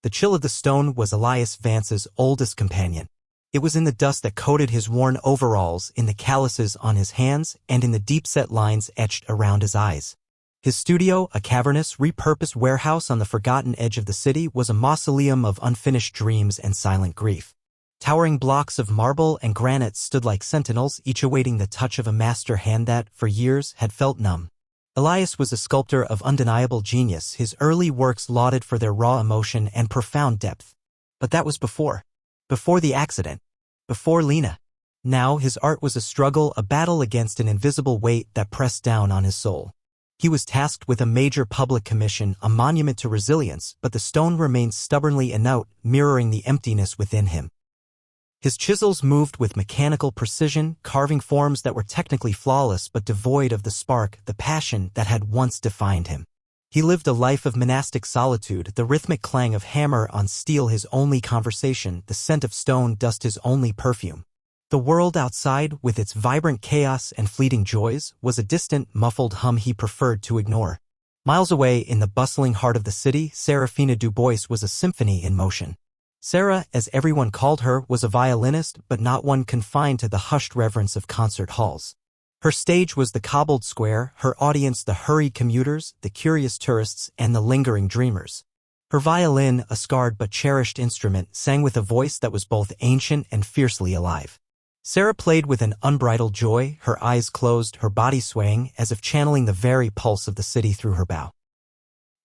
The chill of the stone was Elias Vance's oldest companion. It was in the dust that coated his worn overalls, in the calluses on his hands, and in the deep-set lines etched around his eyes. His studio, a cavernous, repurposed warehouse on the forgotten edge of the city, was a mausoleum of unfinished dreams and silent grief. Towering blocks of marble and granite stood like sentinels, each awaiting the touch of a master hand that, for years, had felt numb. Elias was a sculptor of undeniable genius, his early works lauded for their raw emotion and profound depth. But that was before the accident. Before Lena. Now his art was a struggle, a battle against an invisible weight that pressed down on his soul. He was tasked with a major public commission, a monument to resilience, but the stone remained stubbornly inert, mirroring the emptiness within him. His chisels moved with mechanical precision, carving forms that were technically flawless but devoid of the spark, the passion that had once defined him. He lived a life of monastic solitude, the rhythmic clang of hammer on steel his only conversation, the scent of stone dust his only perfume. The world outside, with its vibrant chaos and fleeting joys, was a distant, muffled hum he preferred to ignore. Miles away, in the bustling heart of the city, Seraphina Dubois was a symphony in motion. Sarah, as everyone called her, was a violinist, but not one confined to the hushed reverence of concert halls. Her stage was the cobbled square, her audience the hurried commuters, the curious tourists, and the lingering dreamers. Her violin, a scarred but cherished instrument, sang with a voice that was both ancient and fiercely alive. Sarah played with an unbridled joy, her eyes closed, her body swaying, as if channeling the very pulse of the city through her bow.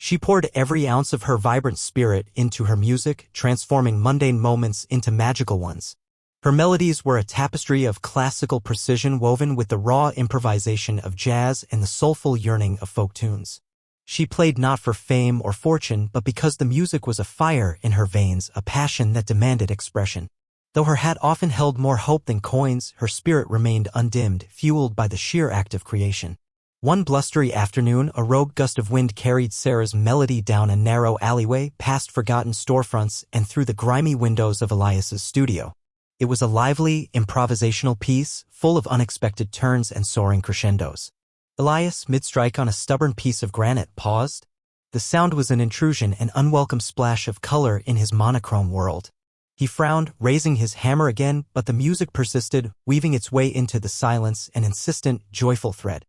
She poured every ounce of her vibrant spirit into her music, transforming mundane moments into magical ones. Her melodies were a tapestry of classical precision woven with the raw improvisation of jazz and the soulful yearning of folk tunes. She played not for fame or fortune, but because the music was a fire in her veins, a passion that demanded expression. Though her hat often held more hope than coins, her spirit remained undimmed, fueled by the sheer act of creation. One blustery afternoon, a rogue gust of wind carried Sarah's melody down a narrow alleyway, past forgotten storefronts, and through the grimy windows of Elias's studio. It was a lively, improvisational piece, full of unexpected turns and soaring crescendos. Elias, mid-strike on a stubborn piece of granite, paused. The sound was an intrusion, an unwelcome splash of color in his monochrome world. He frowned, raising his hammer again, but the music persisted, weaving its way into the silence, an insistent, joyful thread.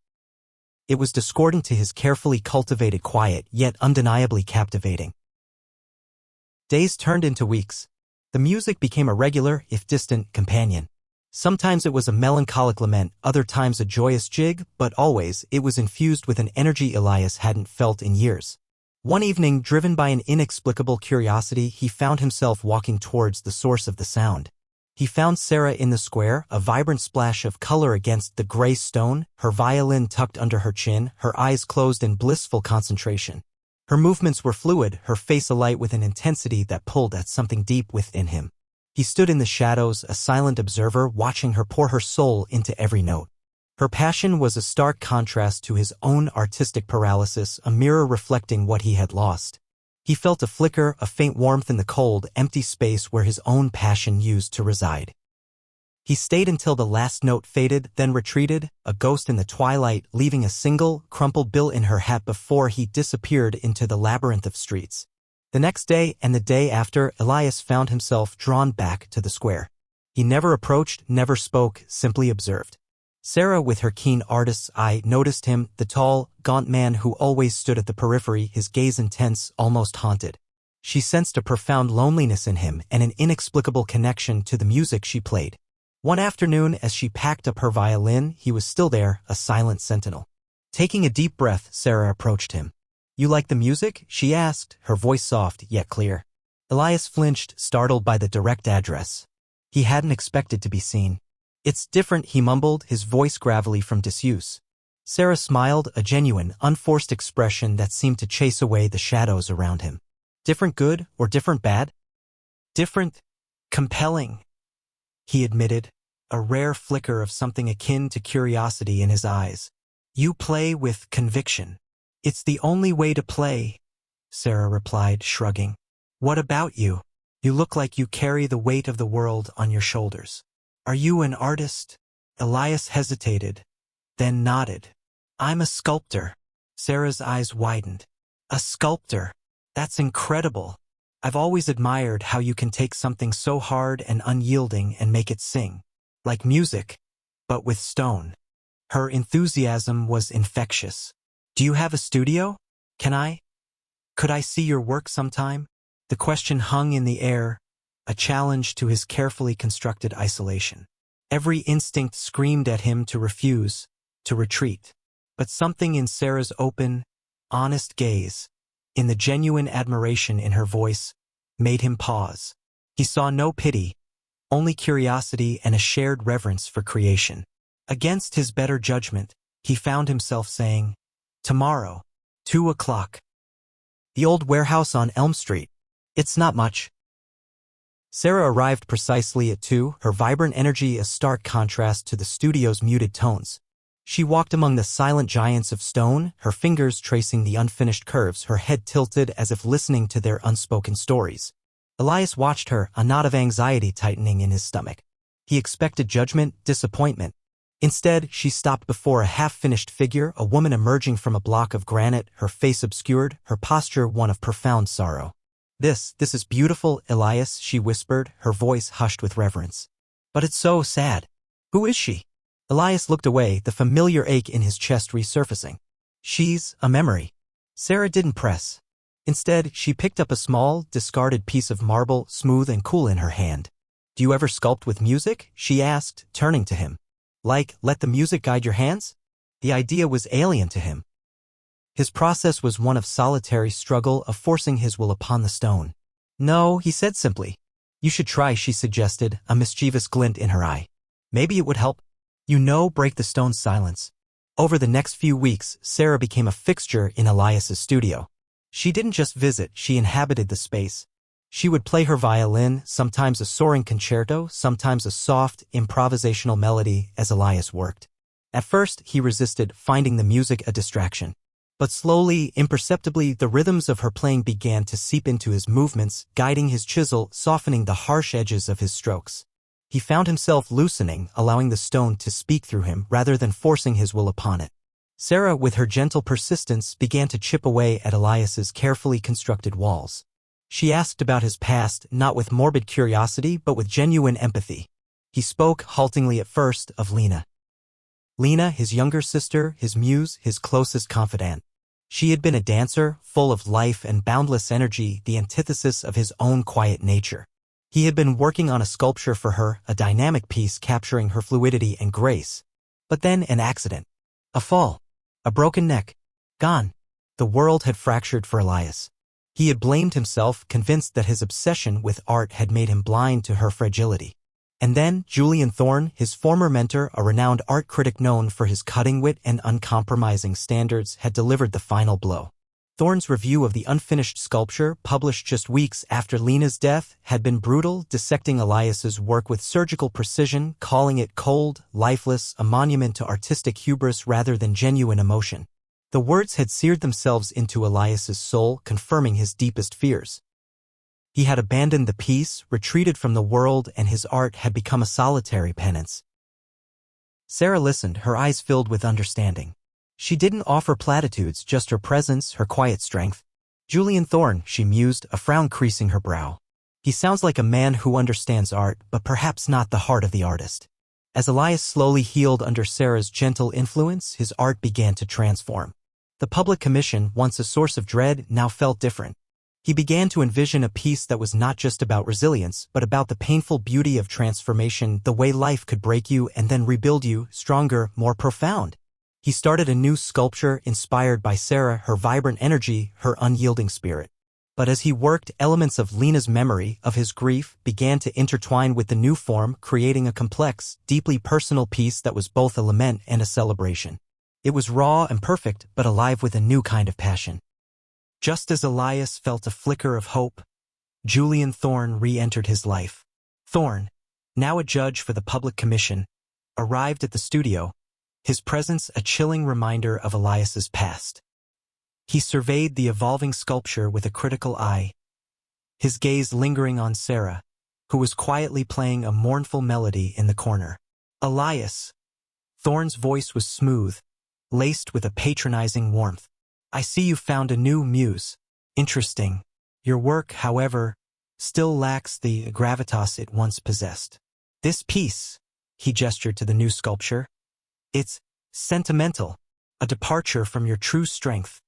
It was discordant to his carefully cultivated quiet, yet undeniably captivating. Days turned into weeks. The music became a regular, if distant, companion. Sometimes it was a melancholic lament, other times a joyous jig, but always it was infused with an energy Elias hadn't felt in years. One evening, driven by an inexplicable curiosity, he found himself walking towards the source of the sound. He found Sarah in the square, a vibrant splash of color against the gray stone, her violin tucked under her chin, her eyes closed in blissful concentration. Her movements were fluid, her face alight with an intensity that pulled at something deep within him. He stood in the shadows, a silent observer, watching her pour her soul into every note. Her passion was a stark contrast to his own artistic paralysis, a mirror reflecting what he had lost. He felt a flicker, a faint warmth in the cold, empty space where his own passion used to reside. He stayed until the last note faded, then retreated, a ghost in the twilight, leaving a single, crumpled bill in her hat before he disappeared into the labyrinth of streets. The next day and the day after, Elias found himself drawn back to the square. He never approached, never spoke, simply observed. Sarah, with her keen artist's eye, noticed him, the tall, gaunt man who always stood at the periphery, his gaze intense, almost haunted. She sensed a profound loneliness in him and an inexplicable connection to the music she played. One afternoon, as she packed up her violin, he was still there, a silent sentinel. Taking a deep breath, Sarah approached him. "You like the music?" she asked, her voice soft yet clear. Elias flinched, startled by the direct address. He hadn't expected to be seen. "It's different," he mumbled, his voice gravelly from disuse. Sarah smiled, a genuine, unforced expression that seemed to chase away the shadows around him. "Different good or different bad?" "Different. Compelling," he admitted, a rare flicker of something akin to curiosity in his eyes. "You play with conviction." "It's the only way to play," Sarah replied, shrugging. "What about you? You look like you carry the weight of the world on your shoulders. Are you an artist?" Elias hesitated, then nodded. "I'm a sculptor." Sarah's eyes widened. "A sculptor? That's incredible." I've always admired how you can take something so hard and unyielding and make it sing. Like music, but with stone. Her enthusiasm was infectious. Do you have a studio? Could I see your work sometime? The question hung in the air, a challenge to his carefully constructed isolation. Every instinct screamed at him to refuse, to retreat. But something in Sarah's open, honest gaze, in the genuine admiration in her voice, made him pause. He saw no pity, only curiosity and a shared reverence for creation. Against his better judgment, he found himself saying, "Tomorrow, 2 o'clock. The old warehouse on Elm Street. It's not much." Sarah arrived precisely at 2, her vibrant energy a stark contrast to the studio's muted tones. She walked among the silent giants of stone, her fingers tracing the unfinished curves, her head tilted as if listening to their unspoken stories. Elias watched her, a knot of anxiety tightening in his stomach. He expected judgment, disappointment. Instead, she stopped before a half-finished figure, a woman emerging from a block of granite, her face obscured, her posture one of profound sorrow. This is beautiful, Elias," she whispered, her voice hushed with reverence. "But it's so sad. Who is she?" Elias looked away, the familiar ache in his chest resurfacing. "She's a memory." Sarah didn't press. Instead, she picked up a small, discarded piece of marble, smooth and cool in her hand. "Do you ever sculpt with music?" she asked, turning to him. "Like, let the music guide your hands?" The idea was alien to him. His process was one of solitary struggle, of forcing his will upon the stone. "No," he said simply. "You should try," she suggested, a mischievous glint in her eye. "Maybe it would help." Break the stone's silence. Over the next few weeks, Sarah became a fixture in Elias's studio. She didn't just visit, she inhabited the space. She would play her violin, sometimes a soaring concerto, sometimes a soft, improvisational melody as Elias worked. At first, he resisted, finding the music a distraction. But slowly, imperceptibly, the rhythms of her playing began to seep into his movements, guiding his chisel, softening the harsh edges of his strokes. He found himself loosening, allowing the stone to speak through him rather than forcing his will upon it. Sarah, with her gentle persistence, began to chip away at Elias's carefully constructed walls. She asked about his past, not with morbid curiosity, but with genuine empathy. He spoke, haltingly at first, of Lena. Lena, his younger sister, his muse, his closest confidant. She had been a dancer, full of life and boundless energy, the antithesis of his own quiet nature. He had been working on a sculpture for her, a dynamic piece capturing her fluidity and grace. But then an accident. A fall. A broken neck. Gone. The world had fractured for Elias. He had blamed himself, convinced that his obsession with art had made him blind to her fragility. And then, Julian Thorne, his former mentor, a renowned art critic known for his cutting wit and uncompromising standards, had delivered the final blow. Thorne's review of the unfinished sculpture, published just weeks after Lena's death, had been brutal, dissecting Elias's work with surgical precision, calling it cold, lifeless, a monument to artistic hubris rather than genuine emotion. The words had seared themselves into Elias's soul, confirming his deepest fears. He had abandoned the piece, retreated from the world, and his art had become a solitary penance. Sarah listened, her eyes filled with understanding. She didn't offer platitudes, just her presence, her quiet strength. "Julian Thorne," she mused, a frown creasing her brow. "He sounds like a man who understands art, but perhaps not the heart of the artist." As Elias slowly healed under Sarah's gentle influence, his art began to transform. The public commission, once a source of dread, now felt different. He began to envision a piece that was not just about resilience, but about the painful beauty of transformation, the way life could break you and then rebuild you, stronger, more profound. He started a new sculpture inspired by Sarah, her vibrant energy, her unyielding spirit. But as he worked, elements of Lena's memory, of his grief, began to intertwine with the new form, creating a complex, deeply personal piece that was both a lament and a celebration. It was raw and perfect, but alive with a new kind of passion. Just as Elias felt a flicker of hope, Julian Thorne re-entered his life. Thorne, now a judge for the public commission, arrived at the studio, his presence a chilling reminder of Elias's past. He surveyed the evolving sculpture with a critical eye, his gaze lingering on Sarah, who was quietly playing a mournful melody in the corner. "Elias." Thorne's voice was smooth, laced with a patronizing warmth. "I see you found a new muse. Interesting. Your work, however, still lacks the gravitas it once possessed. This piece, he gestured to the new sculpture, it's sentimental, a departure from your true strength,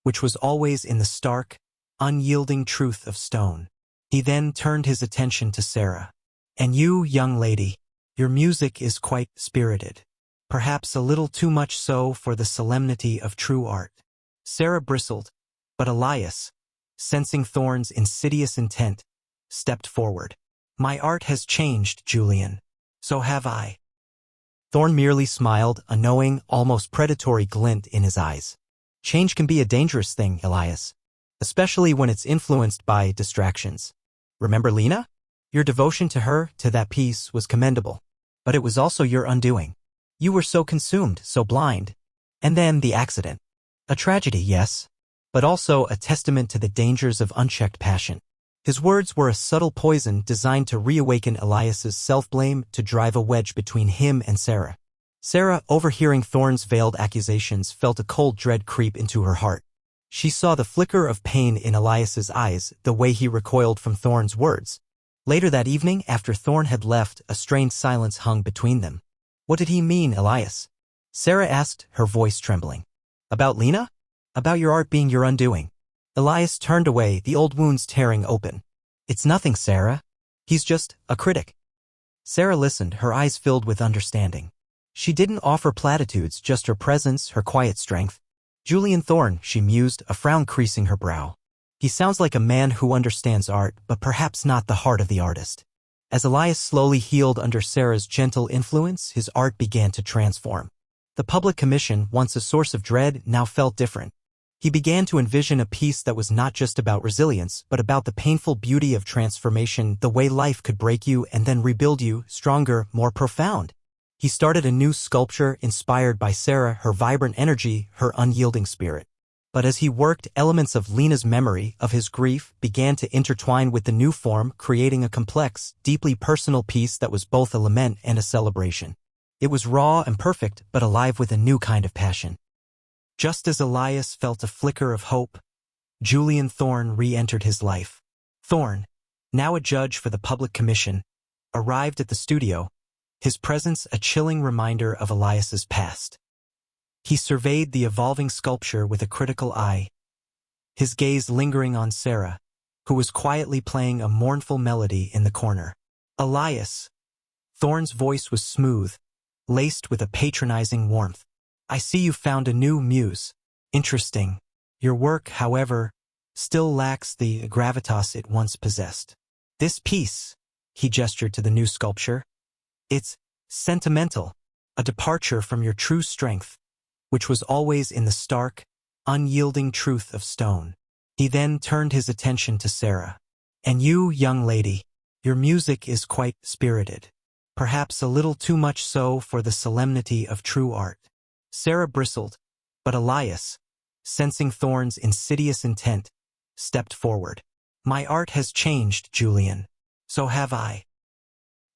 which was always in the stark, unyielding truth of stone. He then turned his attention to Sarah. And you, young lady, your music is quite spirited. Perhaps a little too much so for the solemnity of true art. Sarah bristled, but Elias, sensing Thorne's insidious intent, stepped forward. My art has changed, Julian. So have I. Thorne merely smiled, a knowing, almost predatory glint in his eyes. Change can be a dangerous thing, Elias, especially when it's influenced by distractions. Remember Lena? Your devotion to her, to that piece, was commendable. But it was also your undoing. You were so consumed, so blind. And then the accident. A tragedy, yes, but also a testament to the dangers of unchecked passion. His words were a subtle poison designed to reawaken Elias's self-blame, to drive a wedge between him and Sarah. Sarah, overhearing Thorne's veiled accusations, felt a cold dread creep into her heart. She saw the flicker of pain in Elias's eyes, the way he recoiled from Thorne's words. Later that evening, after Thorne had left, a strained silence hung between them. What did he mean, Elias? Sarah asked, her voice trembling. About Lena? About your art being your undoing. Elias turned away, the old wounds tearing open. It's nothing, Sarah. He's just a critic. Sarah listened, her eyes filled with understanding. She didn't offer platitudes, just her presence, her quiet strength. Julian Thorne, she mused, a frown creasing her brow. He sounds like a man who understands art, but perhaps not the heart of the artist. As Elias slowly healed under Sarah's gentle influence, his art began to transform. The public commission, once a source of dread, now felt different. He began to envision a piece that was not just about resilience, but about the painful beauty of transformation, the way life could break you and then rebuild you, stronger, more profound. He started a new sculpture inspired by Sarah, her vibrant energy, her unyielding spirit. But as he worked, elements of Lena's memory, of his grief, began to intertwine with the new form, creating a complex, deeply personal piece that was both a lament and a celebration. It was raw and perfect, but alive with a new kind of passion. Just as Elias felt a flicker of hope, Julian Thorne re-entered his life. Thorne, now a judge for the public commission, arrived at the studio, his presence a chilling reminder of Elias's past. He surveyed the evolving sculpture with a critical eye, his gaze lingering on Sarah, who was quietly playing a mournful melody in the corner. Elias. Thorne's voice was smooth, laced with a patronizing warmth. I see you found a new muse. Interesting. Your work, however, still lacks the gravitas it once possessed. This piece, he gestured to the new sculpture, it's sentimental, a departure from your true strength, which was always in the stark, unyielding truth of stone. He then turned his attention to Sarah. And you, young lady, your music is quite spirited. Perhaps a little too much so for the solemnity of true art. Sarah bristled, but Elias, sensing Thorne's insidious intent, stepped forward. My art has changed, Julian. So have I.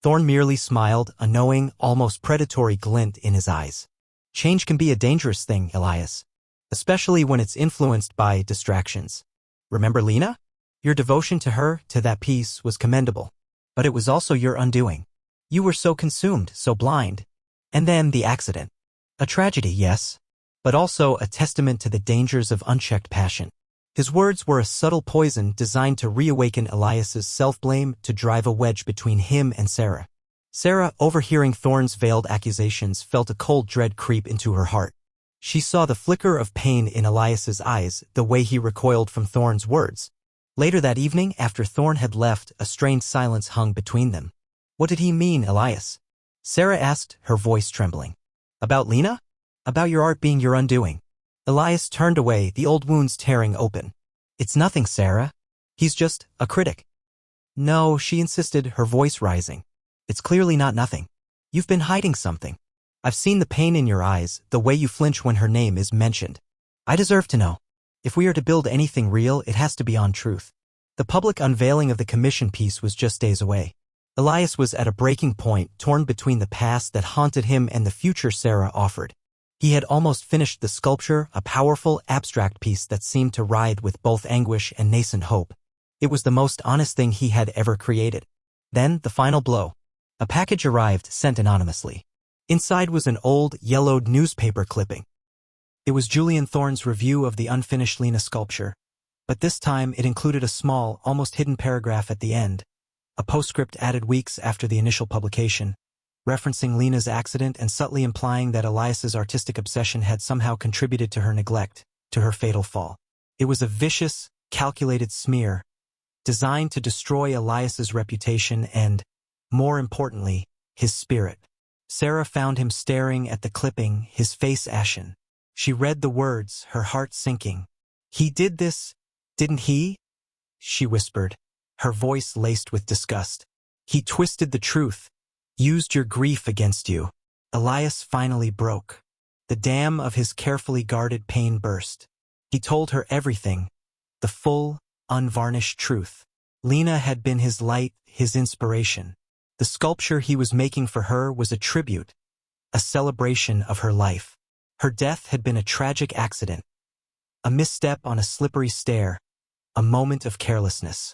Thorne merely smiled, a knowing, almost predatory glint in his eyes. Change can be a dangerous thing, Elias, especially when it's influenced by distractions. Remember Lena? Your devotion to her, to that piece, was commendable. But it was also your undoing. You were so consumed, so blind. And then the accident. A tragedy, yes, but also a testament to the dangers of unchecked passion. His words were a subtle poison designed to reawaken Elias's self-blame, to drive a wedge between him and Sarah. Sarah, overhearing Thorne's veiled accusations, felt a cold dread creep into her heart. She saw the flicker of pain in Elias's eyes, the way he recoiled from Thorne's words. Later that evening, after Thorne had left, a strained silence hung between them. What did he mean, Elias? Sarah asked, her voice trembling. About Lena? About your art being your undoing. Elias turned away, the old wounds tearing open. It's nothing, Sarah. He's just a critic. No, she insisted, her voice rising. It's clearly not nothing. You've been hiding something. I've seen the pain in your eyes, the way you flinch when her name is mentioned. I deserve to know. If we are to build anything real, it has to be on truth. The public unveiling of the commission piece was just days away. Elias was at a breaking point, torn between the past that haunted him and the future Sarah offered. He had almost finished the sculpture, a powerful, abstract piece that seemed to ride with both anguish and nascent hope. It was the most honest thing he had ever created. Then, the final blow. A package arrived, sent anonymously. Inside was an old, yellowed newspaper clipping. It was Julian Thorne's review of the unfinished Lena sculpture, but this time it included a small, almost hidden paragraph at the end, a postscript added weeks after the initial publication, referencing Lena's accident and subtly implying that Elias's artistic obsession had somehow contributed to her neglect, to her fatal fall. It was a vicious, calculated smear, designed to destroy Elias's reputation and, more importantly, his spirit. Sarah found him staring at the clipping, his face ashen. She read the words, her heart sinking. "He did this, didn't he?" she whispered, her voice laced with disgust. "He twisted the truth, used your grief against you." Elias finally broke. The dam of his carefully guarded pain burst. He told her everything, the full, unvarnished truth. Lena had been his light, his inspiration. The sculpture he was making for her was a tribute, a celebration of her life. Her death had been a tragic accident, a misstep on a slippery stair, a moment of carelessness.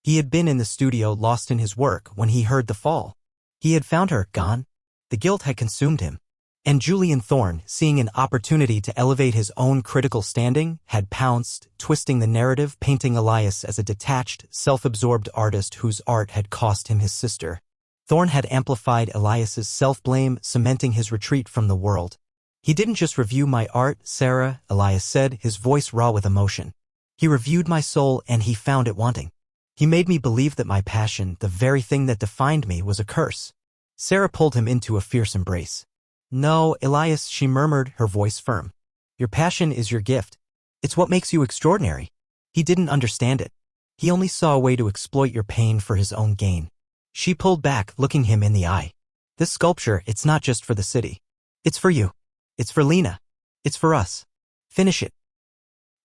He had been in the studio lost in his work when he heard the fall. He had found her gone. The guilt had consumed him. And Julian Thorne, seeing an opportunity to elevate his own critical standing, had pounced, twisting the narrative, painting Elias as a detached, self-absorbed artist whose art had cost him his sister. Thorne had amplified Elias's self-blame, cementing his retreat from the world. "He didn't just review my art, Sarah," Elias said, his voice raw with emotion. "He reviewed my soul and he found it wanting. He made me believe that my passion, the very thing that defined me, was a curse." Sarah pulled him into a fierce embrace. "No, Elias," she murmured, her voice firm. "Your passion is your gift. It's what makes you extraordinary." He didn't understand it. He only saw a way to exploit your pain for his own gain. She pulled back, looking him in the eye. "This sculpture, it's not just for the city. It's for you. It's for Lena. It's for us. Finish it.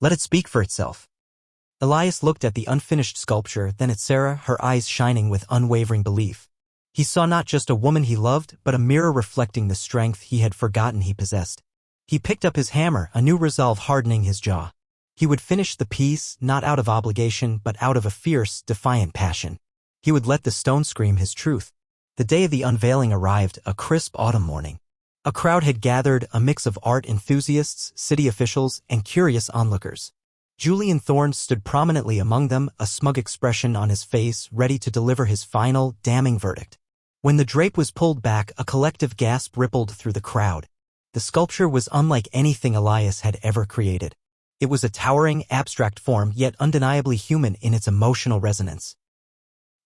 Let it speak for itself." Elias looked at the unfinished sculpture, then at Sarah, her eyes shining with unwavering belief. He saw not just a woman he loved, but a mirror reflecting the strength he had forgotten he possessed. He picked up his hammer, a new resolve hardening his jaw. He would finish the piece, not out of obligation, but out of a fierce, defiant passion. He would let the stone scream his truth. The day of the unveiling arrived, a crisp autumn morning. A crowd had gathered, a mix of art enthusiasts, city officials, and curious onlookers. Julian Thorne stood prominently among them, a smug expression on his face, ready to deliver his final, damning verdict. When the drape was pulled back, a collective gasp rippled through the crowd. The sculpture was unlike anything Elias had ever created. It was a towering, abstract form, yet undeniably human in its emotional resonance.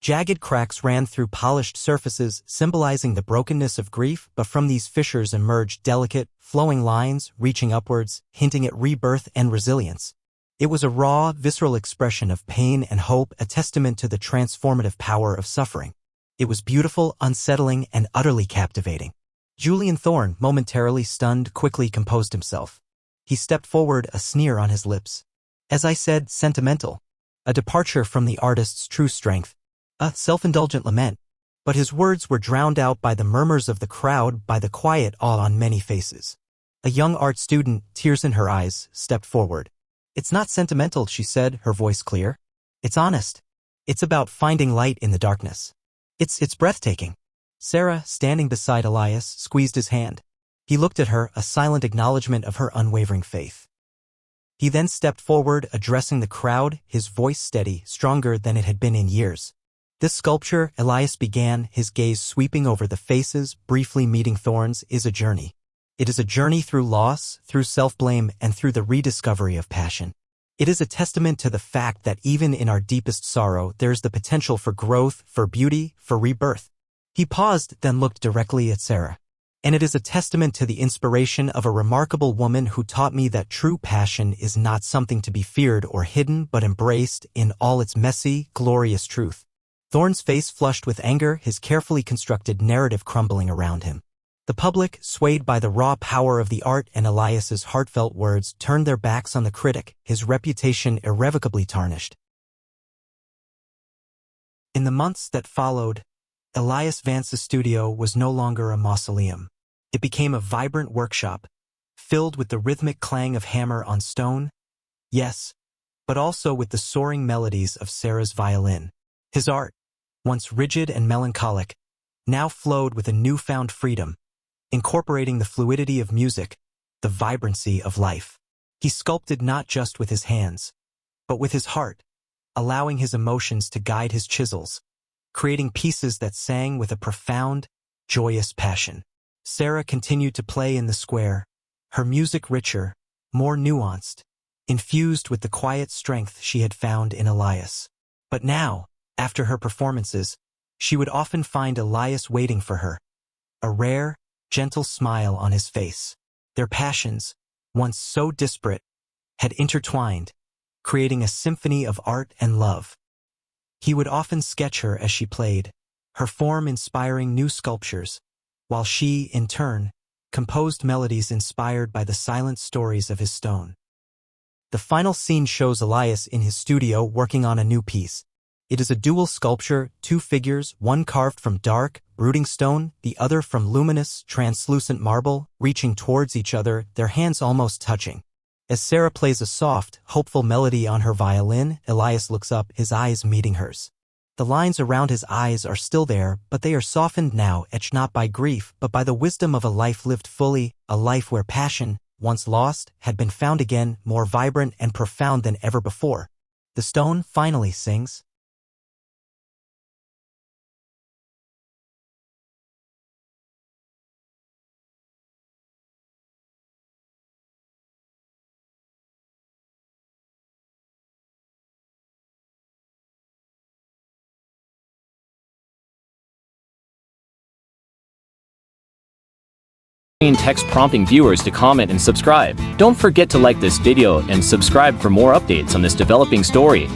Jagged cracks ran through polished surfaces, symbolizing the brokenness of grief, but from these fissures emerged delicate, flowing lines, reaching upwards, hinting at rebirth and resilience. It was a raw, visceral expression of pain and hope, a testament to the transformative power of suffering. It was beautiful, unsettling, and utterly captivating. Julian Thorne, momentarily stunned, quickly composed himself. He stepped forward, a sneer on his lips. "As I said, sentimental. A departure from the artist's true strength. A self-indulgent lament." But his words were drowned out by the murmurs of the crowd, by the quiet awe on many faces. A young art student, tears in her eyes, stepped forward. "It's not sentimental," she said, her voice clear. "It's honest. It's about finding light in the darkness. It's breathtaking." Sarah, standing beside Elias, squeezed his hand. He looked at her, a silent acknowledgement of her unwavering faith. He then stepped forward, addressing the crowd, his voice steady, stronger than it had been in years. "This sculpture," Elias began, his gaze sweeping over the faces, briefly meeting Thorne's, "is a journey. It is a journey through loss, through self-blame, and through the rediscovery of passion. It is a testament to the fact that even in our deepest sorrow, there is the potential for growth, for beauty, for rebirth." He paused, then looked directly at Sarah. "And it is a testament to the inspiration of a remarkable woman who taught me that true passion is not something to be feared or hidden, but embraced in all its messy, glorious truth." Thorne's face flushed with anger, his carefully constructed narrative crumbling around him. The public, swayed by the raw power of the art and Elias's heartfelt words, turned their backs on the critic, his reputation irrevocably tarnished. In the months that followed, Elias Vance's studio was no longer a mausoleum. It became a vibrant workshop, filled with the rhythmic clang of hammer on stone. Yes, but also with the soaring melodies of Sarah's violin. His art, once rigid and melancholic, now flowed with a newfound freedom, incorporating the fluidity of music, the vibrancy of life. He sculpted not just with his hands, but with his heart, allowing his emotions to guide his chisels, creating pieces that sang with a profound, joyous passion. Sarah continued to play in the square, her music richer, more nuanced, infused with the quiet strength she had found in Elias. But now, after her performances, she would often find Elias waiting for her, a rare, gentle smile on his face. Their passions, once so disparate, had intertwined, creating a symphony of art and love. He would often sketch her as she played, her form inspiring new sculptures, while she, in turn, composed melodies inspired by the silent stories of his stone. The final scene shows Elias in his studio working on a new piece. It is a dual sculpture, two figures, one carved from dark, brooding stone, the other from luminous, translucent marble, reaching towards each other, their hands almost touching. As Sarah plays a soft, hopeful melody on her violin, Elias looks up, his eyes meeting hers. The lines around his eyes are still there, but they are softened now, etched not by grief, but by the wisdom of a life lived fully, a life where passion, once lost, had been found again, more vibrant and profound than ever before. The stone finally sings. Text prompting viewers to comment and subscribe. Don't forget to like this video and subscribe for more updates on this developing story.